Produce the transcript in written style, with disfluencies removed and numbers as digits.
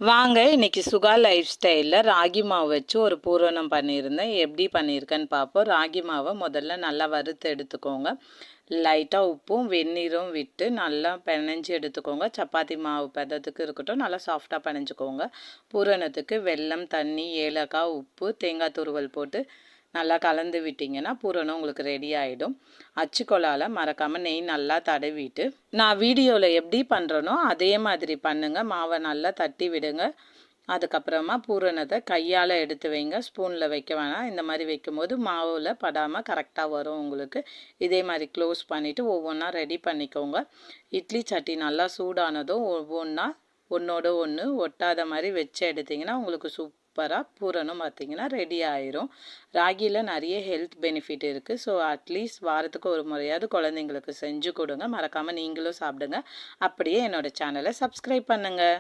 வாங்க இன்னைக்கு சுகா லைஃப் ஸ்டைலில் ராகி மாவு வச்சு ஒரு பூரணம் பண்ணியிருந்தேன். எப்படி பண்ணியிருக்கேன்னு பார்ப்போம். ராகி மாவை முதல்ல நல்லா வறுத்து எடுத்துக்கோங்க. லைட்டாக உப்பும் வெந்நீரும் விட்டு நல்லா பிணைஞ்சி எடுத்துக்கோங்க. சப்பாத்தி மாவு பதத்துக்கு இருக்கட்டும், நல்லா சாஃப்டாக பிணைஞ்சிக்கோங்க. பூரணத்துக்கு வெல்லம், தண்ணி, ஏலக்காய், உப்பு, தேங்காய் துருவல் போட்டு நல்லா கலந்து விட்டிங்கன்னா பூரணம் உங்களுக்கு ரெடி ஆகிடும். அச்சுக்கொள்ளால் மறக்காமல் நெய் நல்லா தடவிட்டு நான் வீடியோவில் எப்படி பண்ணுறனோ அதே மாதிரி பண்ணுங்கள். மாவை நல்லா தட்டி விடுங்க. அதுக்கப்புறமா பூரணத்தை கையால் எடுத்து வைங்க. ஸ்பூனில் வைக்க வேணாம். இந்த மாதிரி வைக்கும்போது மாவில் படாமல் கரெக்டாக வரும் உங்களுக்கு. இதே மாதிரி க்ளோஸ் பண்ணிவிட்டு ஒவ்வொன்றா ரெடி பண்ணிக்கோங்க. இட்லி சட்டி நல்லா சூடானதும் ஒன்றோட ஒன்று ஒட்டாத மாதிரி வச்சு எடுத்திங்கன்னா உங்களுக்கு சூப்பராக பூரணம் பார்த்திங்கன்னா ரெடி ஆயிரும். ராகியில் நிறைய ஹெல்த் பெனிஃபிட் இருக்குது. ஸோ அட்லீஸ்ட் வாரத்துக்கு ஒரு முறையாவது குழந்தைங்களுக்கு செஞ்சு கொடுங்க. மறக்காமல் நீங்களும் சாப்பிடுங்க. அப்படியே என்னோடய சேனலை சப்ஸ்கிரைப் பண்ணுங்கள்.